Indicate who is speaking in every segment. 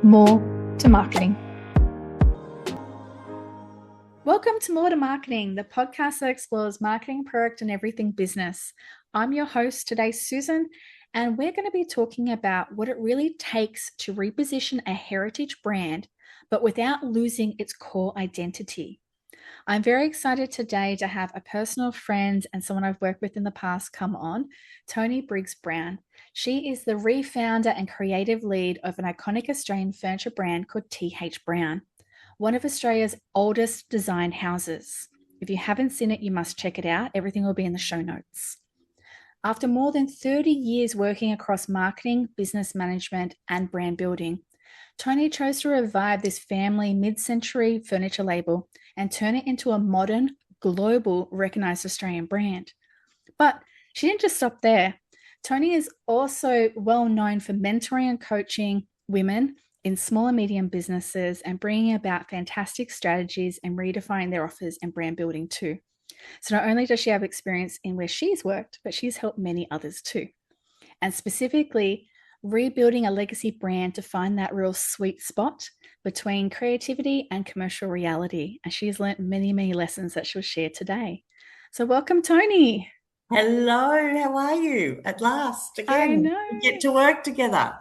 Speaker 1: More to Marketing. Welcome to More to Marketing, the podcast that explores marketing, product, and everything business. I'm your host today, Susan, and we're going to be talking about what it really takes to reposition a heritage brand, but without losing its core identity. I'm very excited today to have a personal friend and someone I've worked with in the past come on, Toni Briggs-Brown. She is the re-founder and creative lead of an iconic Australian furniture brand called T.H. Brown, one of Australia's oldest design houses. If you haven't seen it, you must check it out. Everything will be in the show notes. After more than 30 years working across marketing, business management, and brand building, Toni chose to revive this family mid-century furniture label and turn it into a modern, global, recognized Australian brand. But she didn't just stop there. Toni is also well known for mentoring and coaching women in small and medium businesses and bringing about fantastic strategies and redefining their offers and brand building too. So not only does she have experience in where she's worked, but she's helped many others too. And specifically, rebuilding a legacy brand to find that real sweet spot between creativity and commercial reality. And she's learnt many, many lessons that she'll share today. So welcome, Toni.
Speaker 2: Hello, how are you? At last, again,
Speaker 1: I know.
Speaker 2: we get to work together.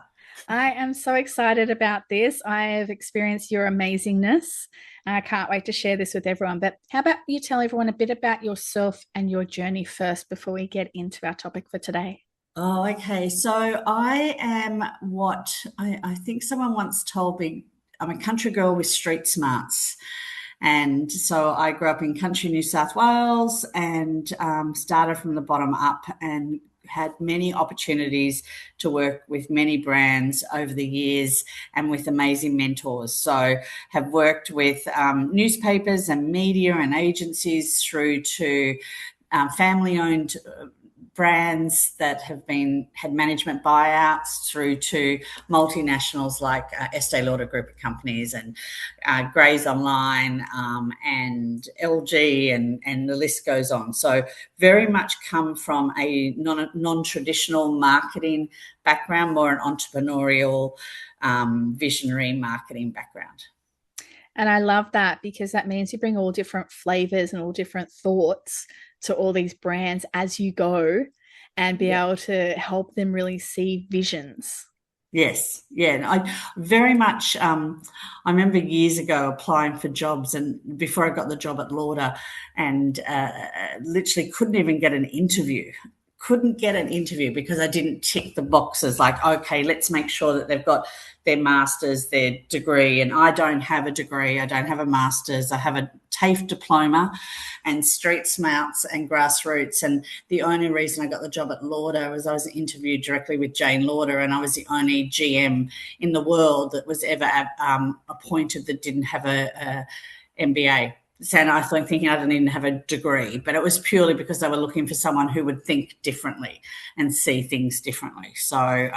Speaker 1: I am so excited about this. I have experienced your amazingness, and I can't wait to share this with everyone. But how about you tell everyone a bit about yourself and your journey first before we get into our topic for today?
Speaker 2: Oh, okay. So I am what I think someone once told me, I'm a country girl with street smarts. And so I grew up in country New South Wales and started from the bottom up and had many opportunities to work with many brands over the years and with amazing mentors. So have worked with newspapers and media and agencies through to family-owned brands that have had management buyouts through to multinationals like Estee Lauder Group of companies and Gray's Online and LG and the list goes on. So very much come from a non-traditional marketing background, more an entrepreneurial, visionary marketing background.
Speaker 1: And I love that because that means you bring all different flavors and all different thoughts to all these brands as you go and be able to help them really see visions.
Speaker 2: Yes. Yeah. And I very much, I remember years ago applying for jobs and before I got the job at Lauder and literally couldn't even get an interview. Couldn't get an interview because I didn't tick the boxes like, okay, let's make sure that they've got their master's, their degree. And I don't have a degree. I don't have a master's. I have a TAFE diploma and street smarts and grassroots. And the only reason I got the job at Lauder was I was interviewed directly with Jane Lauder, and I was the only GM in the world that was ever appointed that didn't have a MBA. And I was thinking I didn't even have a degree, but it was purely because they were looking for someone who would think differently and see things differently. So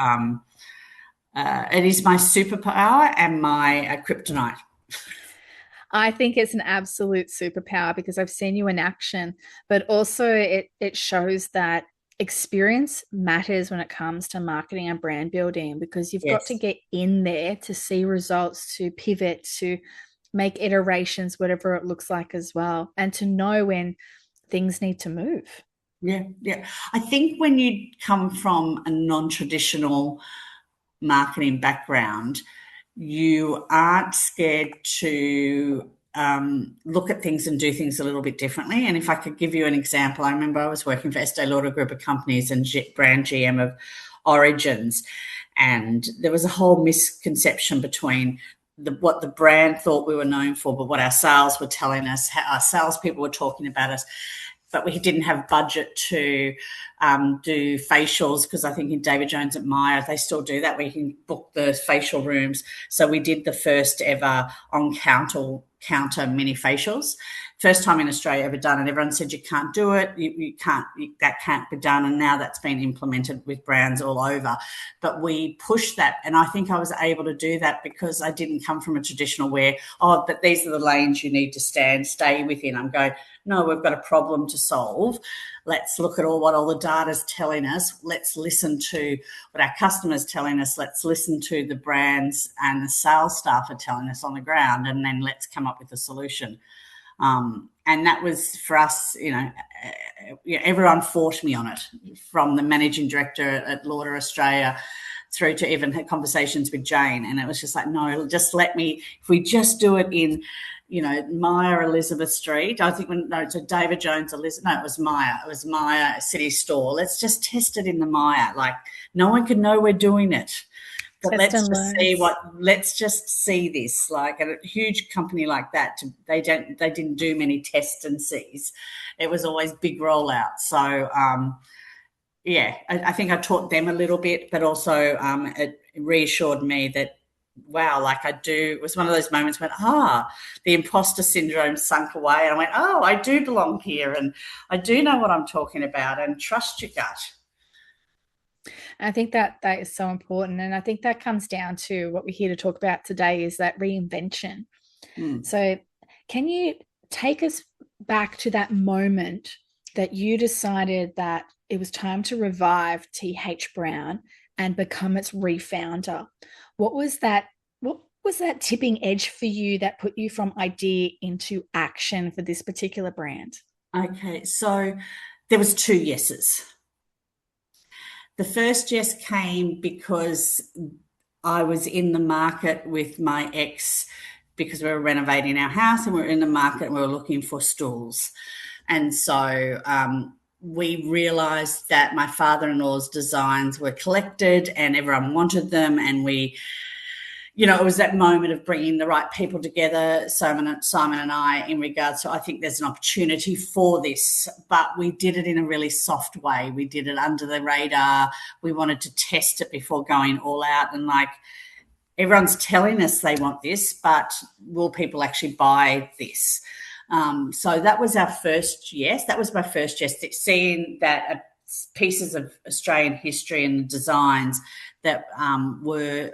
Speaker 2: it is my superpower and my kryptonite.
Speaker 1: I think it's an absolute superpower because I've seen you in action, but also it shows that experience matters when it comes to marketing and brand building because you've got to get in there to see results, to pivot, to make iterations, whatever it looks like as well, and to know when things need to move.
Speaker 2: Yeah. I think when you come from a non-traditional marketing background, you aren't scared to look at things and do things a little bit differently. And if I could give you an example, I remember I was working for Estee Lauder Group of companies and brand GM of Origins, and there was a whole misconception between what the brand thought we were known for, but what our sales were telling us, how our salespeople were talking about us. But we didn't have budget to do facials because I think in David Jones at Myer, they still do that where you can book the facial rooms. So we did the first ever on counter mini facials. First time in Australia ever done, and everyone said you can't do it, that can't be done, and now that's been implemented with brands all over. But we pushed that, and I think I was able to do that because I didn't come from a traditional where, but these are the lanes you need to stay within. I'm going, no, we've got a problem to solve. Let's look at what all the data's telling us. Let's listen to what our customers telling us. Let's listen to the brands and the sales staff are telling us on the ground, and then let's come up with a solution. And that was for us, everyone fought me on it, from the managing director at Lauder Australia through to even had conversations with Jane. And it was just like, no, just let me, if we just do it in, Maya Elizabeth Street. I think so David Jones, Elizabeth, no, it was Maya City Store. Let's just test it in the Maya. Like, no one can know we're doing it. But let's just see this. Like a huge company like that, they didn't do many test and sees. It was always big rollout. So I think I taught them a little bit, but also it reassured me that, wow, it was one of those moments when, the imposter syndrome sunk away, and I went, I do belong here, and I do know what I'm talking about, and trust your gut.
Speaker 1: I think that is so important. And I think that comes down to what we're here to talk about today, is that reinvention. So can you take us back to that moment that you decided that it was time to revive TH Brown and become its refounder? What was that tipping edge for you that put you from idea into action for this particular brand?
Speaker 2: Okay, so there was 2 yeses. The first yes came because I was in the market with my ex, because we were renovating our house and we were in the market and we were looking for stools. And so we realised that my father-in-law's designs were collected and everyone wanted them, and it was that moment of bringing the right people together, Simon and I, in regards to, I think there's an opportunity for this, but we did it in a really soft way. We did it under the radar. We wanted to test it before going all out, and everyone's telling us they want this, but will people actually buy this? So that was our first yes. That was my first yes, seeing that pieces of Australian history and the designs that were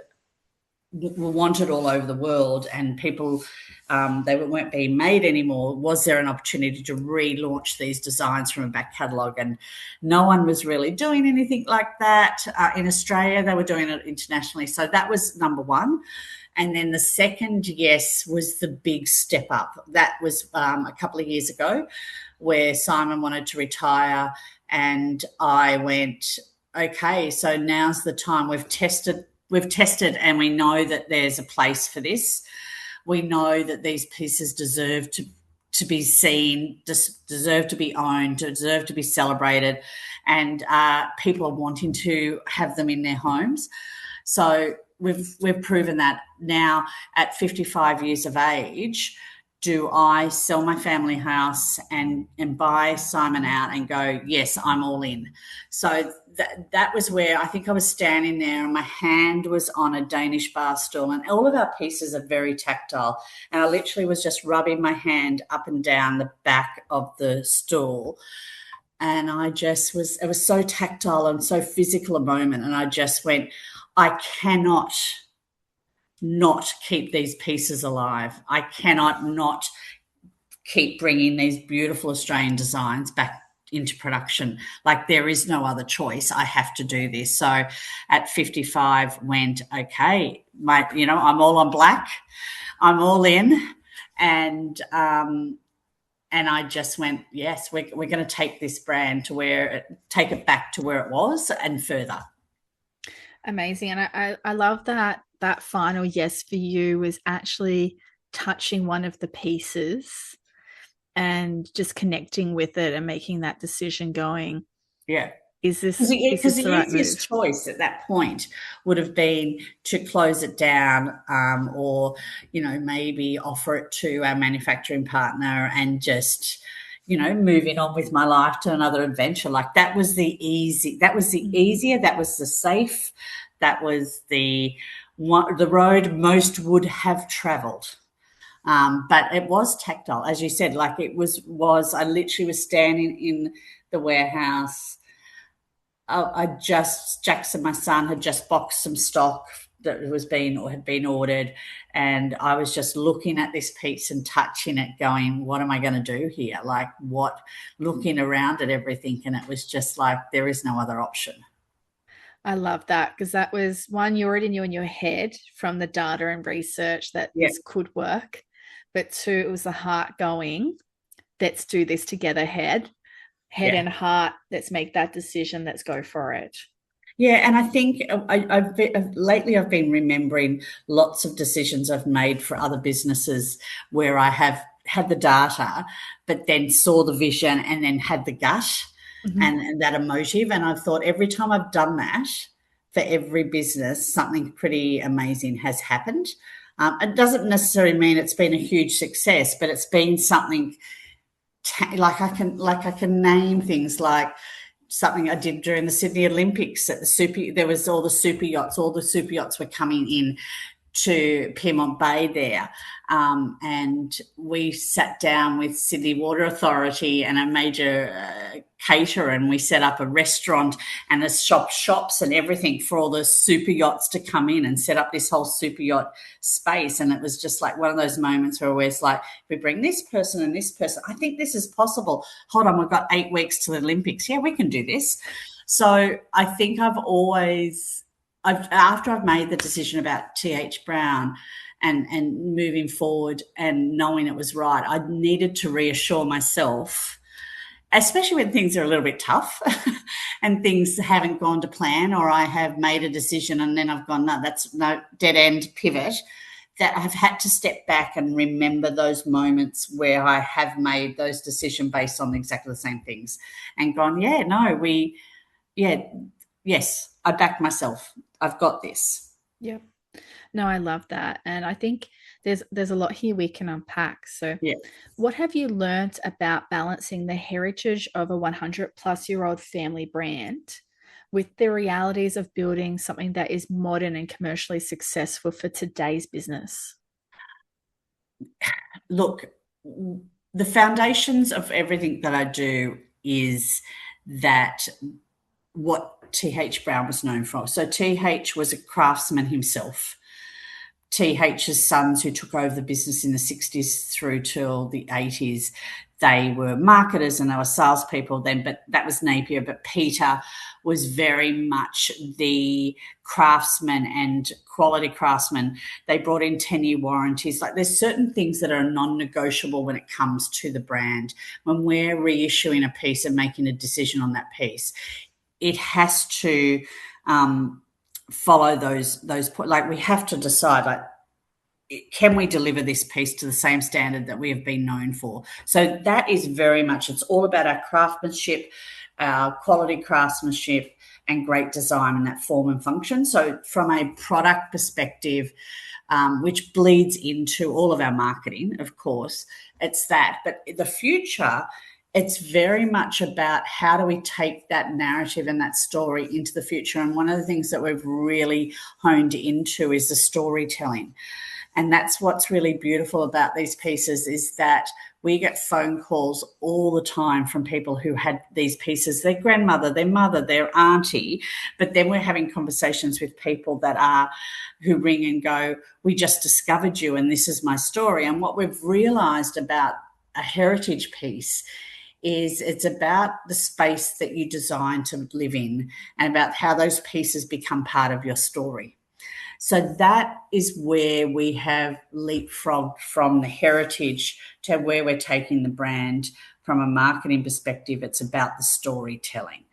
Speaker 2: wanted all over the world, and people, they weren't being made anymore. Was there an opportunity to relaunch these designs from a back catalogue? And no one was really doing anything like that in Australia. They were doing it internationally. So that was number one. And then the second yes was the big step up. That was a couple of years ago, where Simon wanted to retire, and I went, okay, so now's the time. We've tested and we know that there's a place for this. We know that these pieces deserve to be seen, deserve to be owned, deserve to be celebrated, and people are wanting to have them in their homes. So we've proven that. Now at 55 years of age, do I sell my family house and buy Simon out and go, yes, I'm all in? So that was where I think I was standing there and my hand was on a Danish bar stool, and all of our pieces are very tactile. And I literally was just rubbing my hand up and down the back of the stool. And it was so tactile and so physical a moment. And I just went, I cannot not keep these pieces alive. I cannot not keep bringing these beautiful Australian designs back into production. There is no other choice. I have to do this. So at 55 went, okay, I'm all on black. I'm all in. And I just went, yes, we're going to take this brand take it back to where it was and further.
Speaker 1: Amazing. And I love that final yes for you was actually touching one of the pieces and just connecting with it and making that decision going, is this the right
Speaker 2: easiest choice at that point would have been to close it down, or maybe offer it to our manufacturing partner and just moving on with my life to another adventure. That was the easier, that was the safe, that was the road most would have travelled. But it was tactile, as you said. Like it was. I literally was standing in the warehouse. Jackson, my son, had just boxed some stock that was being or had been ordered, and I was just looking at this piece and touching it, going, "What am I going to do here?" Like what? Looking around at everything, and it was just like there is no other option.
Speaker 1: I love that because that was one, you already knew in your head from the data and research that
Speaker 2: Yeah,
Speaker 1: this could work. But two, it was the heart going, let's do this together, head
Speaker 2: yeah.
Speaker 1: and heart, let's make that decision, let's go for it.
Speaker 2: Yeah, and I think lately I've been remembering lots of decisions I've made for other businesses where I have had the data, but then saw the vision and then had the gut
Speaker 1: Mhm.
Speaker 2: and that emotive. And I've thought every time I've done that for every business, something pretty amazing has happened. It doesn't necessarily mean it's been a huge success, but it's been something like I can name things like something I did during the Sydney Olympics at the there was all the super yachts were coming in to Pyrmont Bay there. And we sat down with Sydney Water Authority and a major caterer, and we set up a restaurant and a shops and everything for all the super yachts to come in and set up this whole super yacht space. And it was just like one of those moments where it's like, if we bring this person and this person, I think this is possible. Hold on, we've got 8 weeks to the Olympics. Yeah, we can do this. So I think after I've made the decision about TH Brown and moving forward and knowing it was right, I needed to reassure myself, especially when things are a little bit tough and things haven't gone to plan, or I have made a decision and then I've gone, no, that's no dead end pivot, that I've had to step back and remember those moments where I have made those decisions based on exactly the same things and gone, yeah, yes, I backed myself. I've got this.
Speaker 1: Yep. No, I love that. And I think there's a lot here we can unpack. So
Speaker 2: Yeah.
Speaker 1: what have you learnt about balancing the heritage of a 100-plus-year-old family brand with the realities of building something that is modern and commercially successful for today's business?
Speaker 2: Look, the foundations of everything that I do is that what TH Brown was known for. So TH was a craftsman himself. TH's sons, who took over the business in the 60s through till the 80s, they were marketers and they were salespeople then, but that was Napier. But Peter was very much the craftsman and quality craftsman. They brought in 10-year warranties. Like there's certain things that are non-negotiable when it comes to the brand. When we're reissuing a piece and making a decision on that piece, it has to follow those like we have to decide, like, can we deliver this piece to the same standard that we have been known for? So that is very much, it's all about our craftsmanship, our quality craftsmanship, and great design and that form and function. So from a product perspective, which bleeds into all of our marketing, of course, it's that. But the future, it's very much about how do we take that narrative and that story into the future. And one of the things that we've really honed into is the storytelling. And that's what's really beautiful about these pieces, is that we get phone calls all the time from people who had these pieces, their grandmother, their mother, their auntie, but then we're having conversations with people who ring and go, we just discovered you and this is my story. And what we've realised about a heritage piece is it's about the space that you design to live in and about how those pieces become part of your story. So that is where we have leapfrogged from the heritage to where we're taking the brand from a marketing perspective. It's about the storytelling.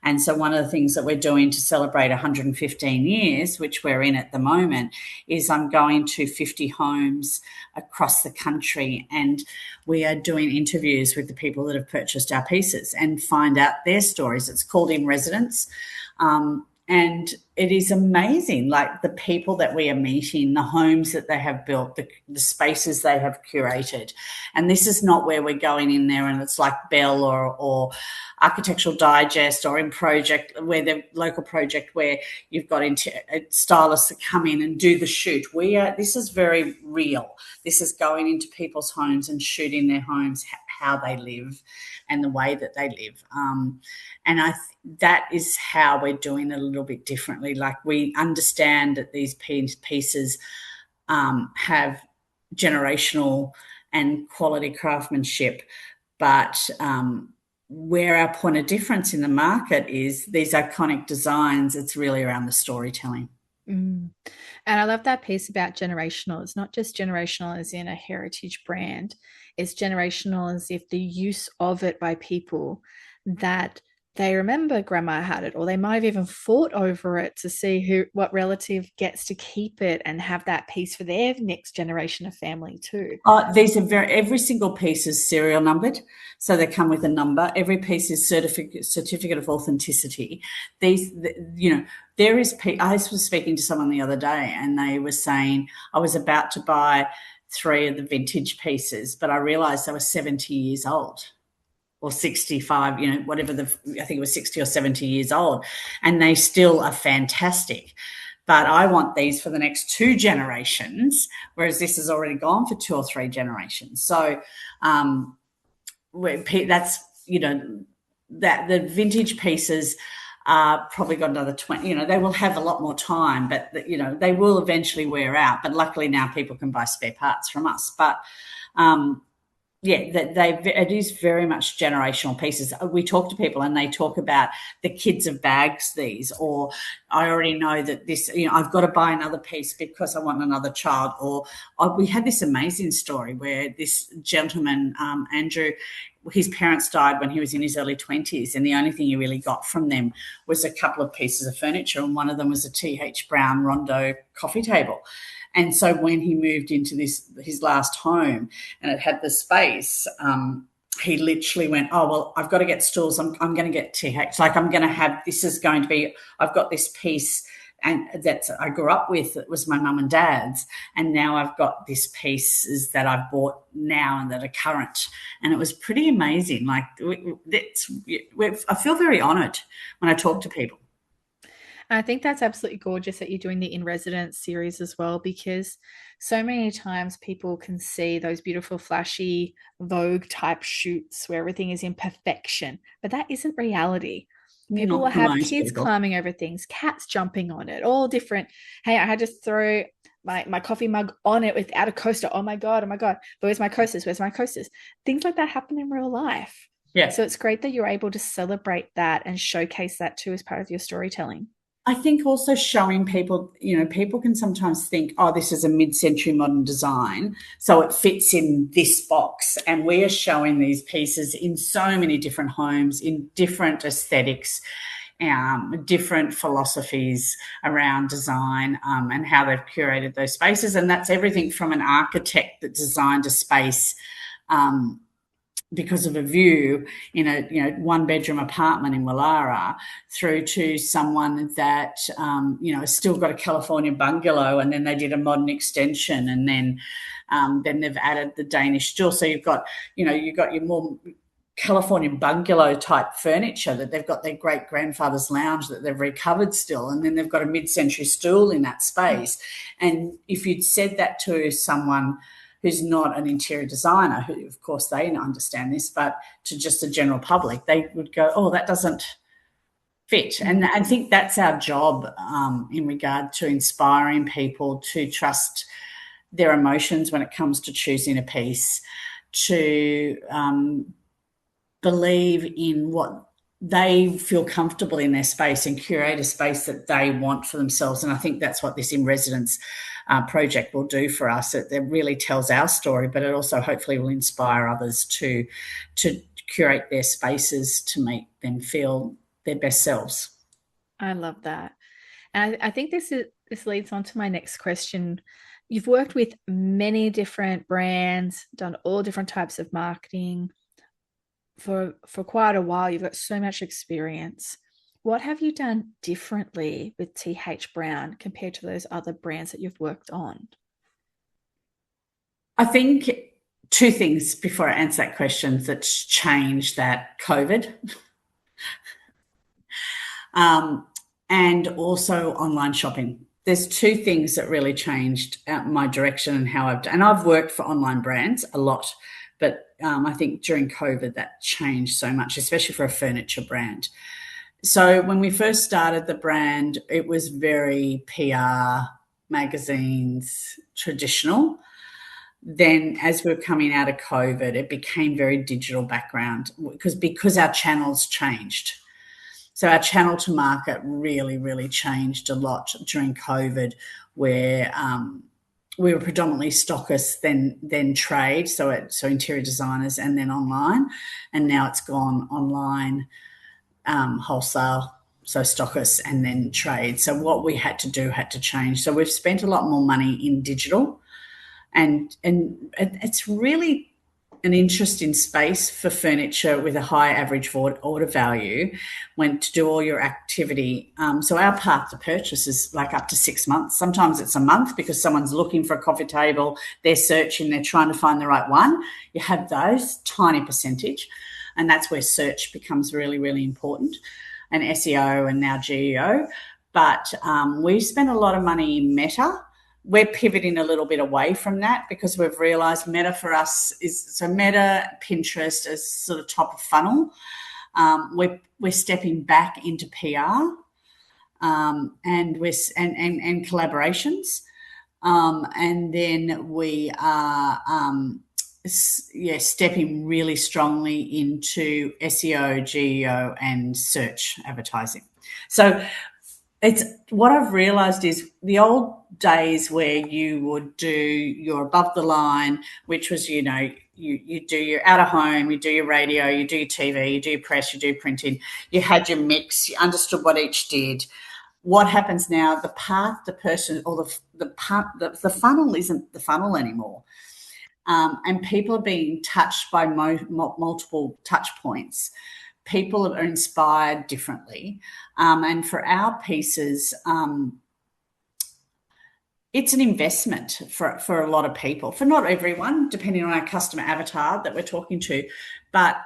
Speaker 2: And so one of the things that we're doing to celebrate 115 years, which we're in at the moment, is I'm going to 50 homes across the country and we are doing interviews with the people that have purchased our pieces and find out their stories. It's called In Residence. And it is amazing, like the people that we are meeting, the homes that they have built, the spaces they have curated. And this is not where we're going in there and it's like Bell or Architectural Digest or in Project, where the local project where you've got into stylists that come in and do the shoot. This is very real. This is going into people's homes and shooting their homes, how they live and the way that they live. And that is how we're doing it a little bit differently. Like, we understand that these pieces have generational and quality craftsmanship, but where our point of difference in the market is these iconic designs, it's really around the storytelling.
Speaker 1: Mm. And I love that piece about generational. It's not just generational as in a heritage brand, it's generational as if the use of it by people that they remember grandma had it, or they might have even fought over it to see what relative gets to keep it and have that piece for their next generation of family too.
Speaker 2: These are every single piece is serial numbered, so they come with a number. Every piece is certificate of authenticity. There is. I was speaking to someone the other day, and they were saying, I was about to buy 3 of the vintage pieces, but I realised they were 70 years old. Or 65, whatever I think it was 60 or 70 years old, and they still are fantastic. But I want these for the next 2 generations, whereas this has already gone for 2 or 3 generations. So that's, that the vintage pieces probably got another 20, they will have a lot more time, but, they will eventually wear out. But luckily now people can buy spare parts from us. But it is very much generational pieces. We talk to people and they talk about the kids have bags these, or I already know that this, I've got to buy another piece because I want another child. Or we had this amazing story where this gentleman, Andrew, his parents died when he was in his early 20s, and the only thing he really got from them was a couple of pieces of furniture, and one of them was a T.H. Brown Rondo coffee table. And so when he moved into his last home and it had the space, he literally went, oh, well, I've got to get stools. I'm going to get TH. Like, I'm going to have, this is going to be, I've got this piece and that I grew up with. It was my mum and dad's. And now I've got these pieces that I've bought now and that are current. And it was pretty amazing. Like, I feel very honoured when I talk to people.
Speaker 1: I think that's absolutely gorgeous that you're doing the In Residence series as well, because so many times people can see those beautiful, flashy Vogue type shoots where everything is in perfection, but that isn't reality. People will have kids climbing over things, cats jumping on it, all different. Hey, I had to throw my coffee mug on it without a coaster. Oh my God. But where's my coasters? Things like that happen in real life.
Speaker 2: Yeah.
Speaker 1: So it's great that you're able to celebrate that and showcase that too as part of your storytelling.
Speaker 2: I think also showing people, people can sometimes think, oh, this is a mid-century modern design, so it fits in this box. And we are showing these pieces in so many different homes, in different aesthetics, different philosophies around design, and how they've curated those spaces. And that's everything from an architect that designed a space because of a view in a 1-bedroom apartment in Wallara, through to someone that has still got a California bungalow, and then they did a modern extension, and then they've added the Danish stool. So you've got your more Californian bungalow type furniture that they've got their great grandfather's lounge that they've recovered still, and then they've got a mid-century stool in that space. And if you'd said that to someone who's not an interior designer, who, of course, they understand this, but to just the general public, they would go, oh, that doesn't fit. And I think that's our job in regard to inspiring people to trust their emotions when it comes to choosing a piece, to believe in what they feel comfortable in their space and curate a space that they want for themselves. And I think that's what this In Residence project will do for us. It really tells our story, but it also hopefully will inspire others to curate their spaces to make them feel their best selves.
Speaker 1: I love that. And I think this leads on to my next question. You've worked with many different brands, done all different types of marketing for quite a while. You've got so much experience. what have you done differently with TH Brown compared to those other brands that you've worked on?
Speaker 2: I think two things before I answer that question that's changed that COVID. And also online shopping. There's two things that really changed my direction and how I've done. And I've worked for online brands a lot, but I think during COVID that changed so much, especially for a furniture brand. So when we first started the brand, it was very PR, magazines, traditional. Then as we were coming out of COVID, it became very digital background because our channels changed. So our channel to market really, really changed a lot during COVID, where we were predominantly stockists, then trade, so interior designers, and then online, and now it's gone online, wholesale, so stockists, and then trade. So what we had to do had to change. So we've spent a lot more money in digital, and it's really an interesting space for furniture with a high average order value when to do all your activity. So our path to purchase is like up to 6 months. Sometimes it's a month because someone's looking for a coffee table, they're searching, they're trying to find the right one. You have those tiny percentage, and that's where search becomes really, really important, and SEO and now GEO. But we spent a lot of money in Meta. We're pivoting a little bit away from that because we've realised Meta for us is, so Meta, Pinterest is sort of top of funnel. We're stepping back into PR and collaborations, and then we are stepping really strongly into SEO, GEO, and search advertising. So it's what I've realised is the old days where you would do your above the line, which was, you do your out of home, you do your radio, you do your TV, you do your press, you do printing, you had your mix, you understood what each did. What happens now, the path, the person, or the funnel isn't the funnel anymore. And people are being touched by multiple touch points. People are inspired differently. And for our pieces, it's an investment for a lot of people, for not everyone, depending on our customer avatar that we're talking to. But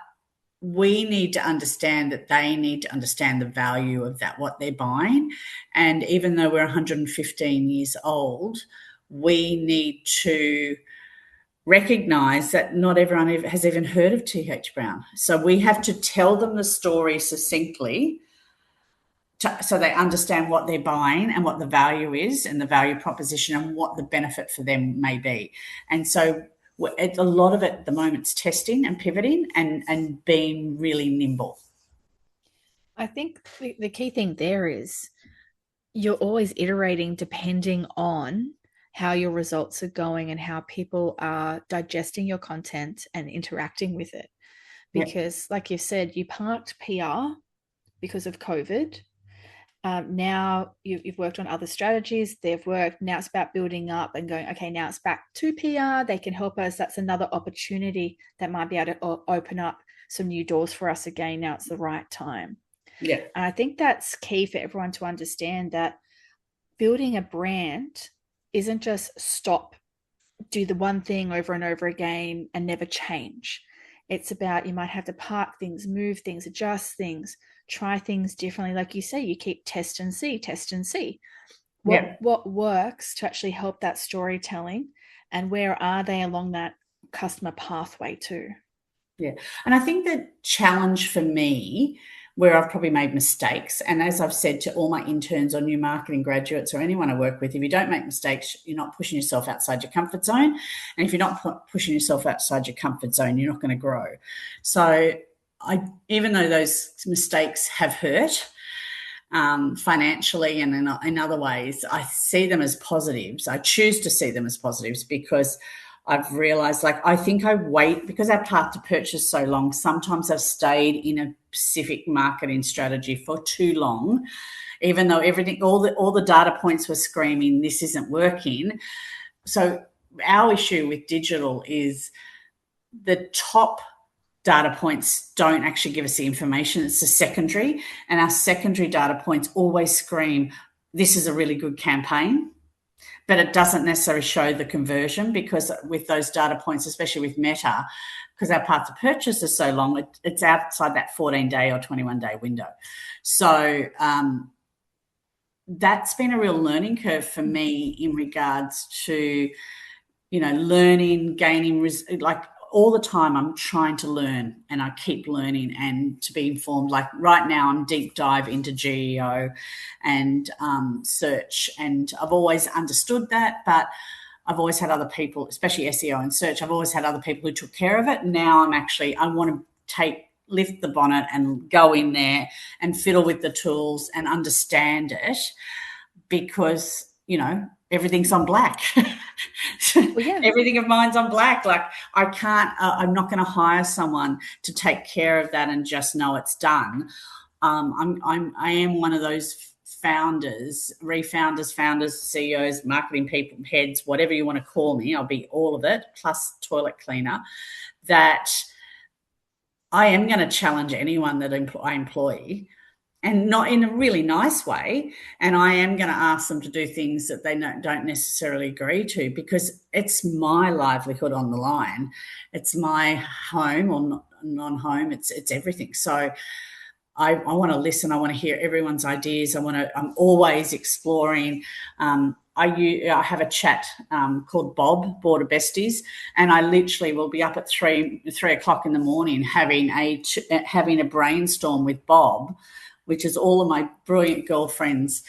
Speaker 2: we need to understand that they need to understand the value of that, what they're buying. And even though we're 115 years old, we need to recognise that not everyone has even heard of TH Brown. So we have to tell them the story succinctly so they understand what they're buying and what the value is and the value proposition and what the benefit for them may be. And so a lot of it at the moment is testing and pivoting and being really nimble.
Speaker 1: I think the key thing there is you're always iterating depending on how your results are going and how people are digesting your content and interacting with it. Because like you said, you parked PR because of COVID. Now you've worked on other strategies, they've worked. Now it's about building up and going, okay, now it's back to PR. They can help us. That's another opportunity that might be able to open up some new doors for us again. Now it's the right time.
Speaker 2: Yeah.
Speaker 1: And I think that's key for everyone to understand, that building a brand isn't just do the one thing over and over again and never change. It's about, you might have to park things, move things, adjust things, try things differently. Like you say, you keep test and see. What works to actually help that storytelling, and where are they along that customer pathway too?
Speaker 2: Yeah. And I think the challenge for me, where I've probably made mistakes, and as I've said to all my interns or new marketing graduates or anyone I work with, if you don't make mistakes, you're not pushing yourself outside your comfort zone. And if you're not pushing yourself outside your comfort zone, you're not going to grow. So even though those mistakes have hurt financially and in other ways, I see them as positives. I choose to see them as positives because I've realised, I think I wait, because our path to purchase so long, sometimes I've stayed in a specific marketing strategy for too long, even though all the data points were screaming, this isn't working. So our issue with digital is the top data points don't actually give us the information. It's the secondary, and our secondary data points always scream, this is a really good campaign, but it doesn't necessarily show the conversion, because with those data points, especially with Meta, because our path to purchase is so long, it's outside that 14-day or 21-day window. So that's been a real learning curve for me in regards to, learning, gaining, like all the time I'm trying to learn, and I keep learning and to be informed. Like right now I'm deep dive into GEO and search, and I've always understood that, but I've always had other people, especially SEO and search, I've always had other people who took care of it. Now I want to lift the bonnet and go in there and fiddle with the tools and understand it, because, everything's on black. Well, yeah. Everything of mine's on black. Like I can't, I'm not going to hire someone to take care of that and just know it's done. I am one of those founders, refounders, founders, CEOs, marketing people, heads, whatever you want to call me. I'll be all of it, plus toilet cleaner, that I am going to challenge anyone that I employ, and not in a really nice way. And I am going to ask them to do things that they don't necessarily agree to, because it's my livelihood on the line. It's my home or non-home. It's everything. So I want to listen. I want to hear everyone's ideas. I'm always exploring. I have a chat called Board of Besties, and I literally will be up at 3:00 in the morning having a brainstorm with Bob, which is all of my brilliant girlfriends'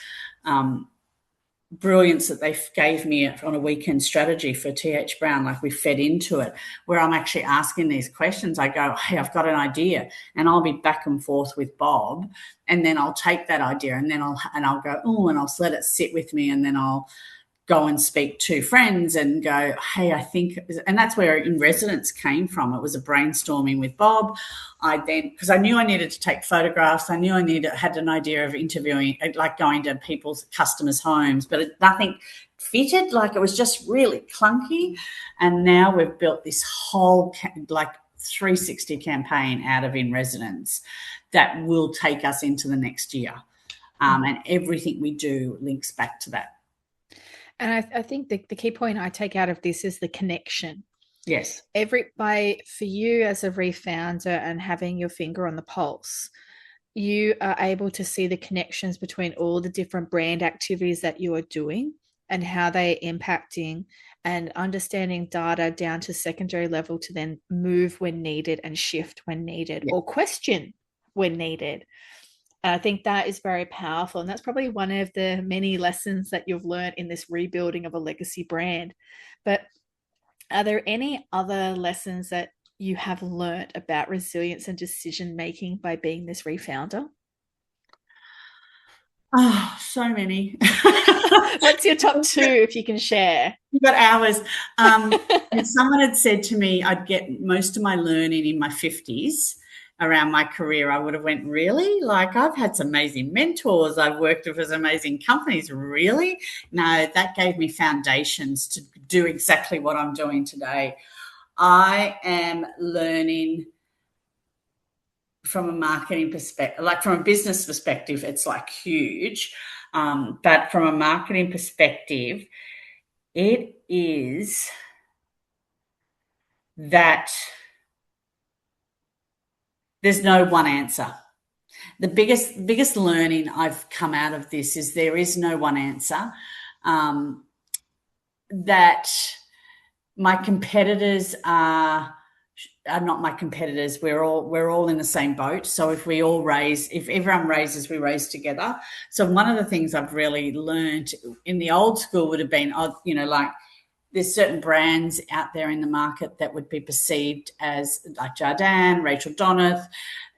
Speaker 2: brilliance that they gave me on a weekend strategy for TH Brown. Like we fed into it, where I'm actually asking these questions. I go, hey, I've got an idea, and I'll be back and forth with Bob, and then I'll take that idea and then I'll go, oh, and I'll let it sit with me, and then I'll go and speak to friends and go, hey, I think, and that's where In Residence came from. It was a brainstorming with Bob. Because I knew I needed to take photographs, I knew had an idea of interviewing, like going to people's customers' homes, but nothing fitted. Like it was just really clunky. And now we've built this whole 360 campaign out of In Residence that will take us into the next year. And everything we do links back to that.
Speaker 1: And I think the key point I take out of this is the connection.
Speaker 2: Yes.
Speaker 1: For you as a refounder and having your finger on the pulse, you are able to see the connections between all the different brand activities that you are doing and how they're impacting, and understanding data down to secondary level to then move when needed and shift when needed, or question when needed. I think that is very powerful. And that's probably one of the many lessons that you've learned in this rebuilding of a legacy brand. But are there any other lessons that you have learned about resilience and decision-making by being this refounder?
Speaker 2: Oh, so many.
Speaker 1: What's your top two, if you can share?
Speaker 2: You've got hours. If someone had said to me I'd get most of my learning in my 50s, around my career, I would have went, really? Like I've had some amazing mentors. I've worked with some amazing companies. Really? No, that gave me foundations to do exactly what I'm doing today. I am learning from a marketing perspective, like from a business perspective, it's like huge. But from a marketing perspective, it is that there's no one answer. The biggest learning I've come out of this is there is no one answer. That my competitors are not my competitors. We're all in the same boat. So if everyone raises, we raise together. So one of the things I've really learned in the old school would have been, like there's certain brands out there in the market that would be perceived as like Jardin, Rachel Donnath,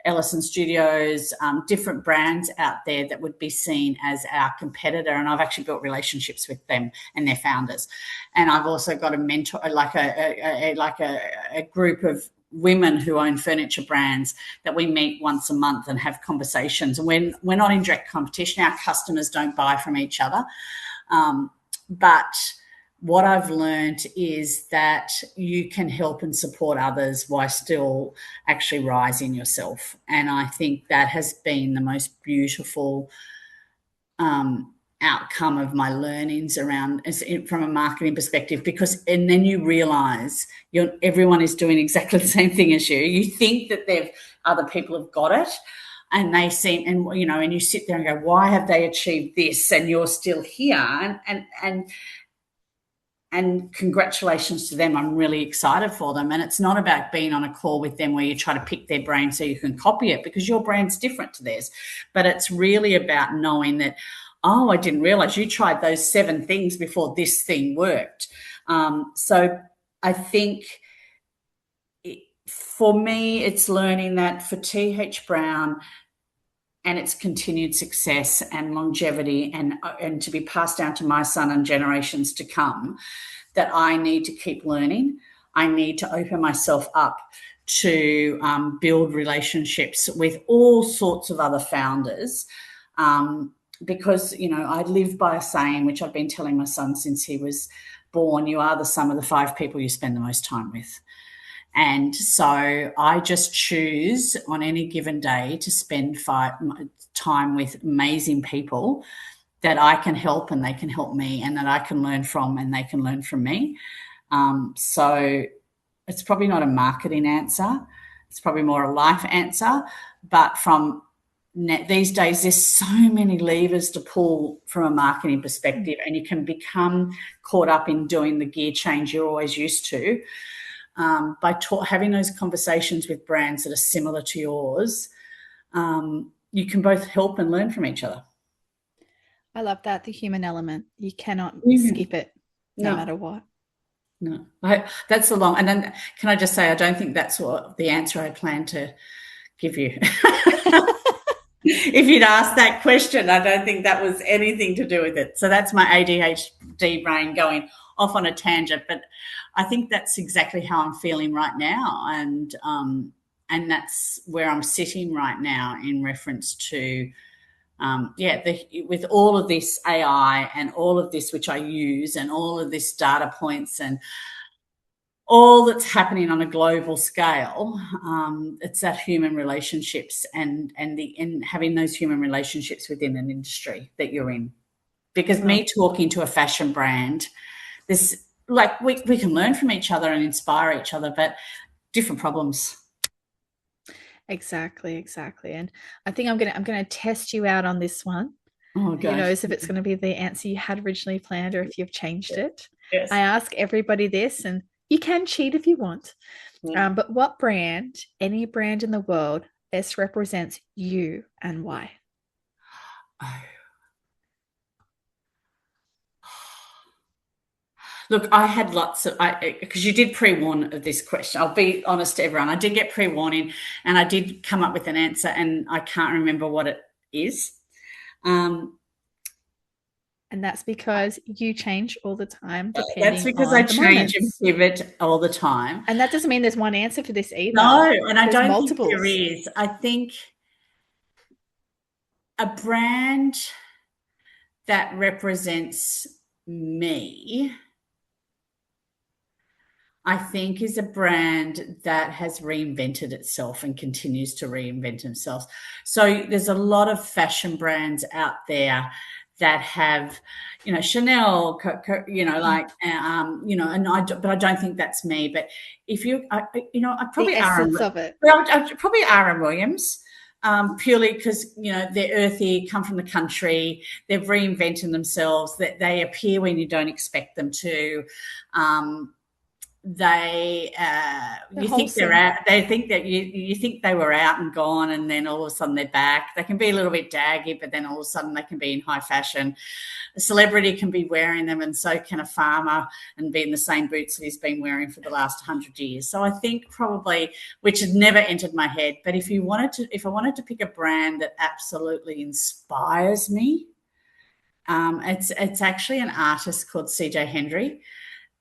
Speaker 2: Ellison Studios, different brands out there that would be seen as our competitor. And I've actually built relationships with them and their founders. And I've also got a mentor, like a group of women who own furniture brands that we meet once a month and have conversations. And we're not in direct competition. Our customers don't buy from each other. But what I've learned is that you can help and support others while still actually rising yourself. And I think that has been the most beautiful outcome of my learnings around from a marketing perspective, because and then you realize everyone is doing exactly the same thing as you. You think that other people have got it, and they seem, and and you sit there and go, why have they achieved this and you're still here? And congratulations to them. I'm really excited for them. And it's not about being on a call with them where you try to pick their brain so you can copy it, because your brand's different to theirs. But it's really about knowing that, oh, I didn't realize you tried those 7 things before this thing worked. So I think for me, it's learning that for TH Brown and its continued success and longevity and to be passed down to my son and generations to come, that I need to keep learning. I need to open myself up to build relationships with all sorts of other founders, because, I live by a saying, which I've been telling my son since he was born: you are the sum of the 5 people you spend the most time with. And so I just choose on any given day to spend time with amazing people that I can help and they can help me, and that I can learn from and they can learn from me. So it's probably not a marketing answer. It's probably more a life answer. But these days, there's so many levers to pull from a marketing perspective, and you can become caught up in doing the gear change you're always used to. By having those conversations with brands that are similar to yours, you can both help and learn from each other.
Speaker 1: I love that, the human element. You cannot skip it, no matter what.
Speaker 2: No, that's the long. And then can I just say, I don't think that's what the answer I plan to give you. If you'd asked that question, I don't think that was anything to do with it. So that's my ADHD brain going off on a tangent. But I think that's exactly how I'm feeling right now. And that's where I'm sitting right now in reference to, with all of this AI and all of this which I use and all of this data points and all that's happening on a global scale, it's that human relationships and having those human relationships within an industry that you're in. Because me talking to a fashion brand, this we can learn from each other and inspire each other, but different problems.
Speaker 1: Exactly. And I think I'm gonna test you out on this one. Oh, gosh. Who knows if it's going to be the answer you had originally planned or if you've changed it.
Speaker 2: Yes.
Speaker 1: I ask everybody this, and you can cheat if you want. Yeah. But what brand, any brand in the world, best represents you and why?
Speaker 2: Look, I had lots of, because you did pre-warn of this question. I'll be honest to everyone. I did get pre-warning and I did come up with an answer, and I can't remember what it is.
Speaker 1: And that's because you change all the time.
Speaker 2: That's because I change and pivot all the time.
Speaker 1: And that doesn't mean there's one answer for this either.
Speaker 2: No, and I don't think there is. I think a brand that represents me, I think, is a brand that has reinvented itself and continues to reinvent themselves. So there's a lot of fashion brands out there that have, Chanel, but I don't think that's me. But if you, I probably probably Aaron Williams, purely because they're earthy, come from the country, they've reinvented themselves, that they appear when you don't expect them to. You think they're out. They think that you think they were out and gone, and then all of a sudden they're back. They can be a little bit daggy, but then all of a sudden they can be in high fashion. A celebrity can be wearing them, and so can a farmer, and be in the same boots that he's been wearing for the last 100 years. So I think probably, which had never entered my head, but if I wanted to pick a brand that absolutely inspires me, it's actually an artist called CJ Hendry.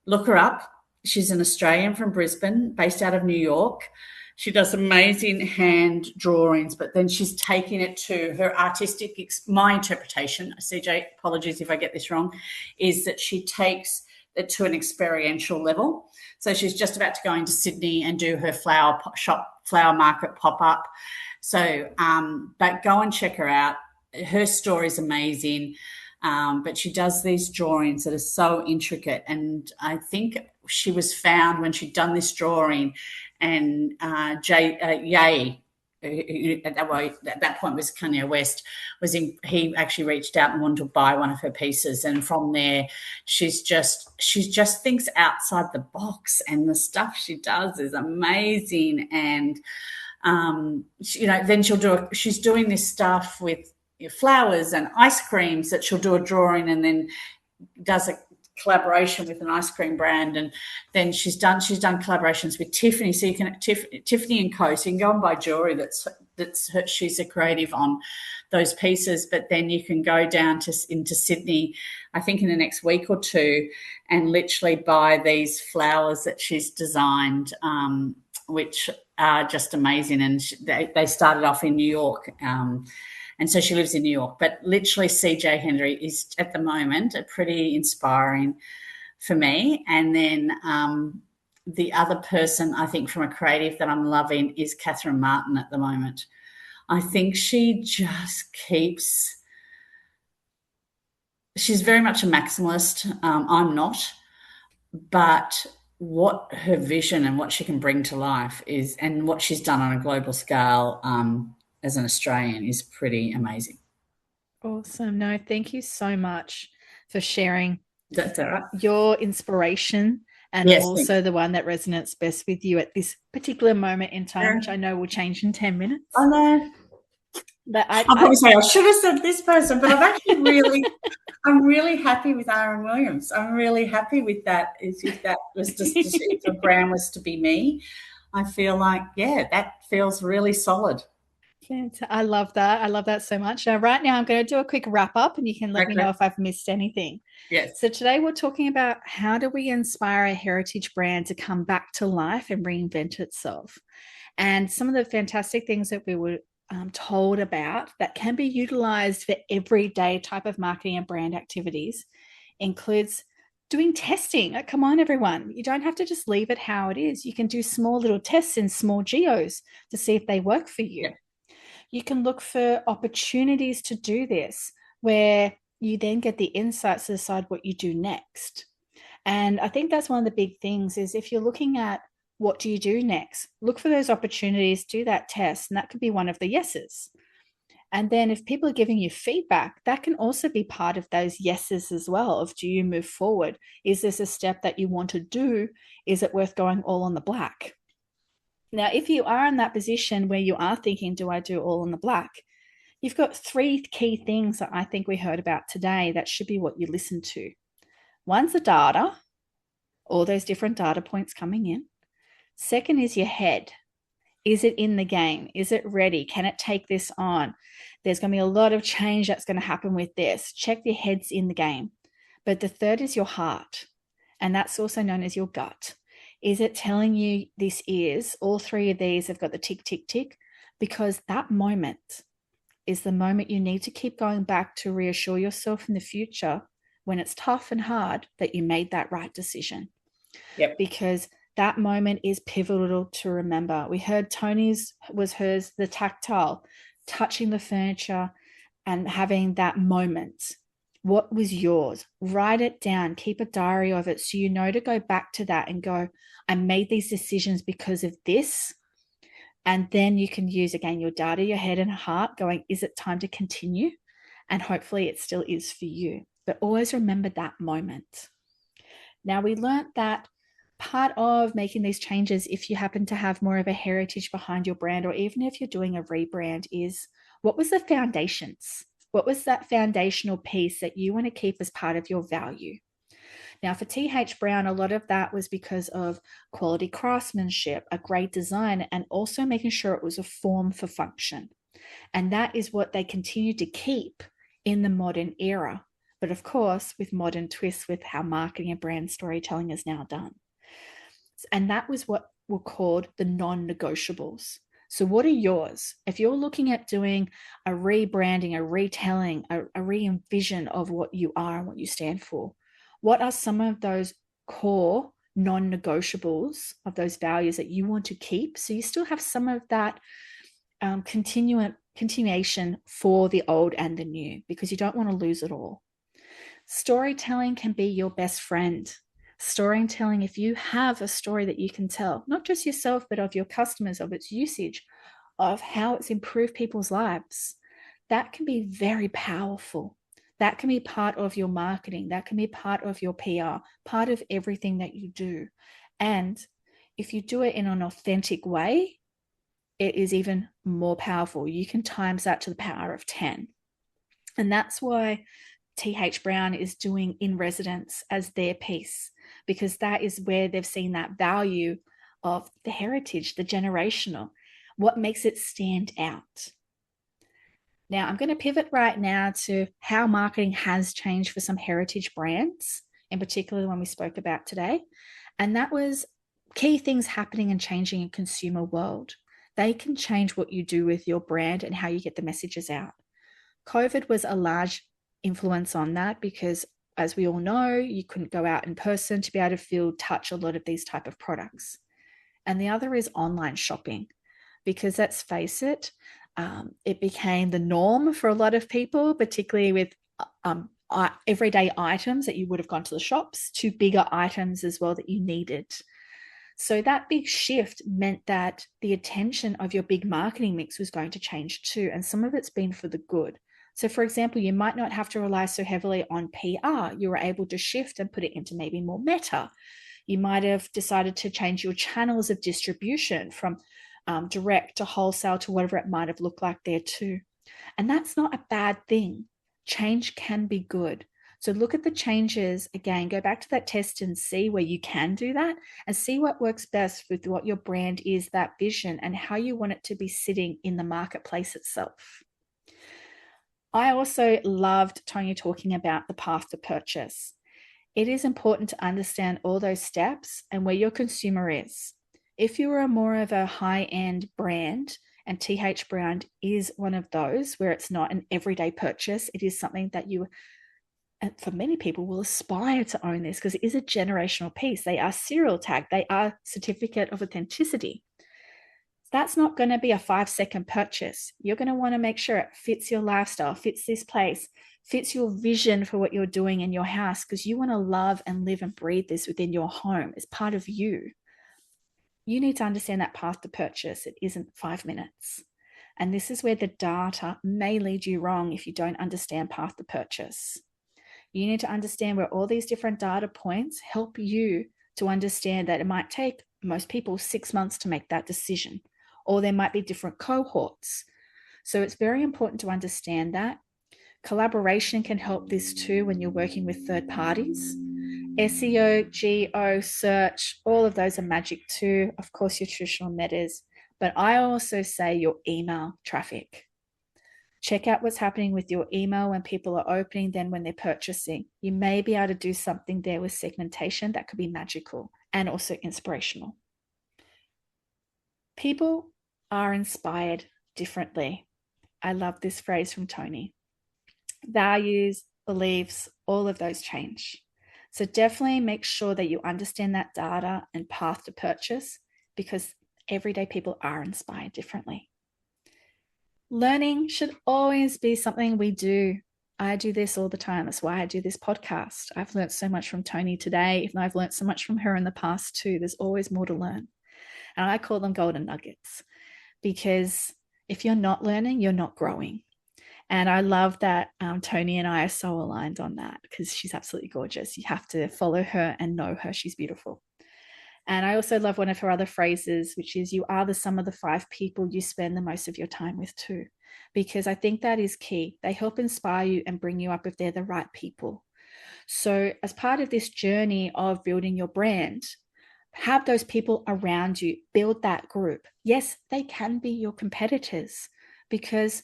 Speaker 2: Look her up. She's an Australian from Brisbane, based out of New York. She does amazing hand drawings, but then she's taking it to her artistic, my interpretation, CJ, apologies if I get this wrong, is that she takes to an experiential level. So she's just about to go into Sydney and do her flower market pop-up. So, but go and check her out. Her story is amazing. But she does these drawings that are so intricate. And I think she was found when she'd done this drawing, and Ye, who at that point was Kanye West, he actually reached out and wanted to buy one of her pieces. And from there, she just thinks outside the box, and the stuff she does is amazing. And then she's doing this stuff with flowers and ice creams that she'll do a drawing and then does a collaboration with an ice cream brand. And then she's done collaborations with Tiffany. So you can Tiffany and Co. So you can go and buy jewelry she's a creative on those pieces. But then you can go down into Sydney, I think in the next week or two, and literally buy these flowers that she's designed, which are just amazing. And they started off in New York. And so she lives in New York. But literally CJ Henry is at the moment pretty inspiring for me. And then the other person, I think, from a creative that I'm loving is Catherine Martin at the moment. I think she just keeps – she's very much a maximalist. I'm not. But what her vision and what she can bring to life is, and what she's done on a global scale as an Australian, is pretty amazing.
Speaker 1: Awesome. No, thank you so much for sharing
Speaker 2: That's all right.
Speaker 1: your inspiration, and also the one that resonates best with you at this particular moment in time, which I know will change in 10 minutes.
Speaker 2: I know.
Speaker 1: But
Speaker 2: I'll probably say I should have said this person, but I'm actually I'm really happy with Aaron Williams. I'm really happy with that. If that was just if a brand was to be me, I feel like, that feels really solid.
Speaker 1: I love that. I love that so much. Right now, I'm going to do a quick wrap up, and you can let me know if I've missed anything.
Speaker 2: Yes.
Speaker 1: So today we're talking about how do we inspire a heritage brand to come back to life and reinvent itself. And some of the fantastic things that we were told about that can be utilized for everyday type of marketing and brand activities includes doing testing. Come on, everyone. You don't have to just leave it how it is. You can do small little tests in small geos to see if they work for you. Yeah. You can look for opportunities to do this, where you then get the insights to decide what you do next. And I think that's one of the big things is, if you're looking at what do you do next, look for those opportunities, do that test, and that could be one of the yeses. And then if people are giving you feedback, that can also be part of those yeses as well, of do you move forward? Is this a step that you want to do? Is it worth going all on the black? Now, if you are in that position where you are thinking, do I do all in the black? You've got 3 key things that I think we heard about today that should be what you listen to. One's the data, all those different data points coming in. Second is your head. Is it in the game? Is it ready? Can it take this on? There's going to be a lot of change that's going to happen with this. Check your head's in the game. But the third is your heart, and that's also known as your gut. Is it telling you this is? All 3 of these have got the tick, tick, tick, because that moment is the moment you need to keep going back to reassure yourself in the future when it's tough and hard that you made that right decision.
Speaker 2: Yep.
Speaker 1: Because that moment is pivotal to remember. We heard Toni's was hers, the tactile, touching the furniture and having that moment. What was yours? Write it down. Keep a diary of it so you know to go back to that and go, I made these decisions because of this. And then you can use, again, your data, your head and heart, going, is it time to continue? And hopefully it still is for you. But always remember that moment. Now, we learned that part of making these changes, if you happen to have more of a heritage behind your brand, or even if you're doing a rebrand, is what was the foundations? What was that foundational piece that you want to keep as part of your value? Now, for TH Brown, a lot of that was because of quality craftsmanship, a great design, and also making sure it was a form for function. And that is what they continue to keep in the modern era. But of course, with modern twists with how marketing and brand storytelling is now done. And that was what were called the non-negotiables. So what are yours? If you're looking at doing a rebranding, a retelling, a re-envision of what you are and what you stand for, what are some of those core non-negotiables of those values that you want to keep. So you still have some of that continuation for the old and the new, because you don't want to lose it all. Storytelling can be your best friend. Storytelling, if you have a story that you can tell, not just yourself, but of your customers, of its usage, of how it's improved people's lives, that can be very powerful. That can be part of your marketing. That can be part of your PR, part of everything that you do. And if you do it in an authentic way, it is even more powerful. You can times that to the power of 10. And that's why TH Brown is doing In Residence as their piece, because that is where they've seen that value of the heritage, the generational, what makes it stand out. Now, I'm going to pivot right now to how marketing has changed for some heritage brands, in particular the one we spoke about today. And that was key things happening and changing in consumer world. They can change what you do with your brand and how you get the messages out. COVID was a large influence on that because, as we all know, you couldn't go out in person to be able to feel, touch a lot of these type of products. And the other is online shopping, because let's face it, it became the norm for a lot of people, particularly with everyday items that you would have gone to the shops, to bigger items as well that you needed. So that big shift meant that the attention of your big marketing mix was going to change too. And some of it's been for the good. So for example, you might not have to rely so heavily on PR. You were able to shift and put it into maybe more meta. You might have decided to change your channels of distribution from direct to wholesale to whatever it might have looked like there too. And that's not a bad thing. Change can be good. So look at the changes again, go back to that test and see where you can do that and see what works best with what your brand is, that vision, and how you want it to be sitting in the marketplace itself. I also loved Toni talking about the path to purchase. It is important to understand all those steps and where your consumer is. If you are more of a high-end brand, and TH Brown is one of those where it's not an everyday purchase, it is something that you, and for many people, will aspire to own this because it is a generational piece. They are serial tagged. They are certificate of authenticity. That's not going to be a 5-second purchase. You're going to want to make sure it fits your lifestyle, fits this place, fits your vision for what you're doing in your house, because you want to love and live and breathe this within your home. It's part of you. You need to understand that path to purchase. It isn't 5 minutes. And this is where the data may lead you wrong if you don't understand path to purchase. You need to understand where all these different data points help you to understand that it might take most people 6 months to make that decision, or there might be different cohorts. So it's very important to understand that. Collaboration can help this too when you're working with third parties. SEO, GEO, search, all of those are magic too. Of course, your traditional metas, but I also say your email traffic. Check out what's happening with your email when people are opening, then when they're purchasing. You may be able to do something there with segmentation that could be magical and also inspirational. People are inspired differently. I love this phrase from Toni. Values, beliefs, all of those change. So definitely make sure that you understand that data and path to purchase, because everyday people are inspired differently. Learning should always be something we do. I do this all the time. That's why I do this podcast. I've learned so much from Toni today, and I've learned so much from her in the past too. There's always more to learn. And I call them golden nuggets, because if you're not learning, you're not growing. And I love that Toni and I are so aligned on that, because she's absolutely gorgeous. You have to follow her and know her. She's beautiful. And I also love one of her other phrases, which is, you are the sum of the 5 people you spend the most of your time with too, because I think that is key. They help inspire you and bring you up if they're the right people. So as part of this journey of building your brand, have those people around you, build that group. Yes, they can be your competitors, because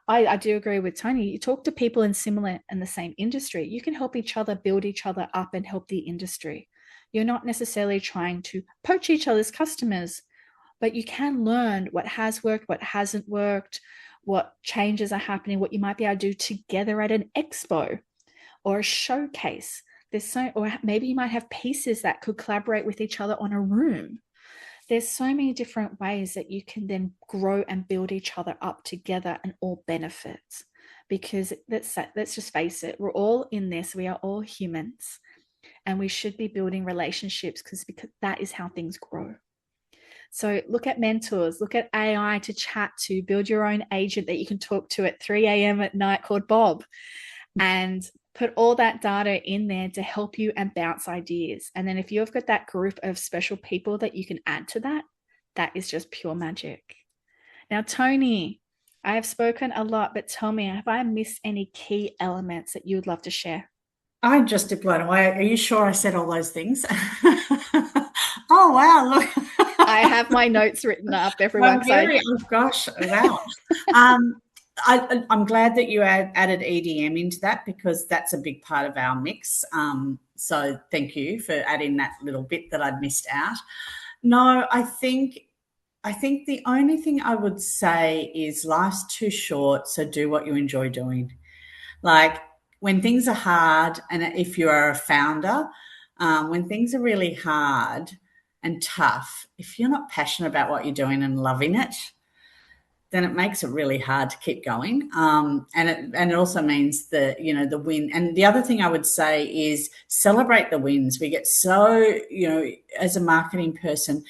Speaker 1: I do agree with Toni. You talk to people in similar and the same industry, you can help each other, build each other up, and help the industry. You're not necessarily trying to poach each other's customers, but you can learn what has worked, what hasn't worked, what changes are happening, what you might be able to do together at an expo or a showcase. or maybe you might have pieces that could collaborate with each other on a room. There's so many different ways that you can then grow and build each other up together and all benefit. Because let's just face it, we're all in this. We are all humans, and we should be building relationships because that is how things grow. So look at mentors, look at AI to chat to, build your own agent that you can talk to at 3 a.m. at night called Bob, and put all that data in there to help you and bounce ideas. And then if you've got that group of special people that you can add to that, that is just pure magic. Now, Toni, I have spoken a lot, but tell me, have I missed any key elements that you would love to share?
Speaker 2: I just did blown away. Are you sure I said all those things? Oh, wow, look.
Speaker 1: I have my notes written up, everyone.
Speaker 2: Oh, gosh, wow. I'm glad that you added EDM into that, because that's a big part of our mix. So thank you for adding that little bit that I'd missed out. No, I think the only thing I would say is life's too short, so do what you enjoy doing. Like, when things are hard, and if you are a founder, when things are really hard and tough, if you're not passionate about what you're doing and loving it, then it makes it really hard to keep going. And it also means the win. And the other thing I would say is celebrate the wins. We get so, as a marketing person,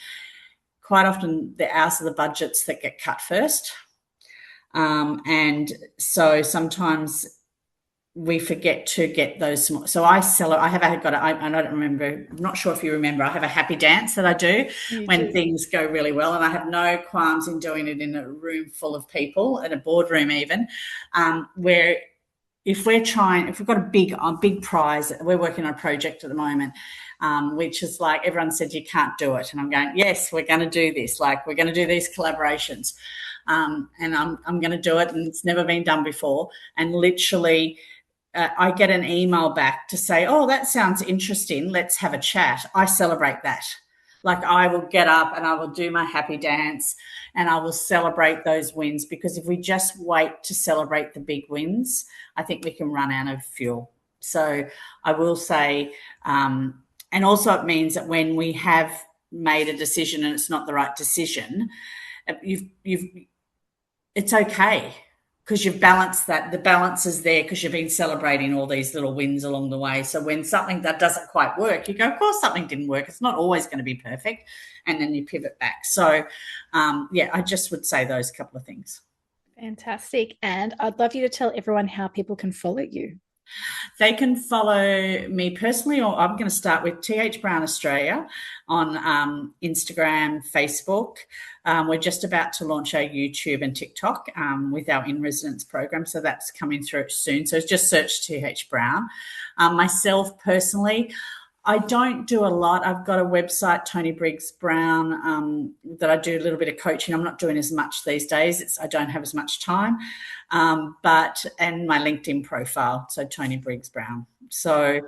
Speaker 2: quite often the hours of the budgets that get cut first. And so sometimes we forget to get those small. So I don't remember, I'm not sure if you remember, I have a happy dance that I do when things go really well, and I have no qualms in doing it in a room full of people, in a boardroom even, where if we've got a big prize, we're working on a project at the moment, which is like, everyone said you can't do it, and I'm going, yes, we're going to do this. Like, we're going to do these collaborations, and I'm going to do it, and it's never been done before. And literally, I get an email back to say, oh, that sounds interesting, let's have a chat. I celebrate that. Like, I will get up and I will do my happy dance and I will celebrate those wins, because if we just wait to celebrate the big wins, I think we can run out of fuel. So I will say, and also it means that when we have made a decision and it's not the right decision, it's okay, because you've balanced that. The balance is there because you've been celebrating all these little wins along the way. So when something that doesn't quite work, you go, of course something didn't work. It's not always going to be perfect. And then you pivot back. So, I just would say those couple of things.
Speaker 1: Fantastic. And I'd love you to tell everyone how people can follow you.
Speaker 2: They can follow me personally, or I'm going to start with TH Brown Australia on Instagram, Facebook. We're just about to launch our YouTube and TikTok with our In Residence program, so that's coming through soon. So just search TH Brown. Myself personally, I don't do a lot. I've got a website, Toni Briggs-Brown, that I do a little bit of coaching. I'm not doing as much these days. I don't have as much time. And my LinkedIn profile, so Toni Briggs-Brown. So,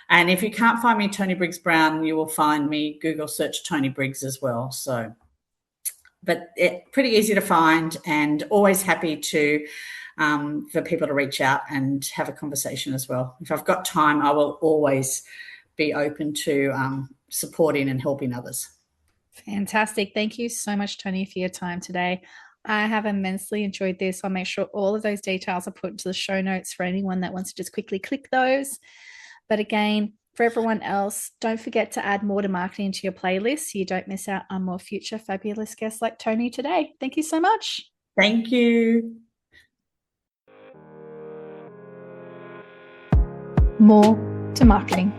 Speaker 2: and if you can't find me, Toni Briggs-Brown, you will find me, Google search Toni Briggs as well. So, but pretty easy to find, and always happy to for people to reach out and have a conversation as well. If I've got time, I will always be open to supporting and helping others.
Speaker 1: Fantastic. Thank you so much, Toni, for your time today. I have immensely enjoyed this. I'll make sure all of those details are put into the show notes for anyone that wants to just quickly click those. But again, for everyone else, don't forget to add more to marketing to your playlist so you don't miss out on more future fabulous guests like Toni today. Thank you so much.
Speaker 2: Thank you.
Speaker 1: More to marketing.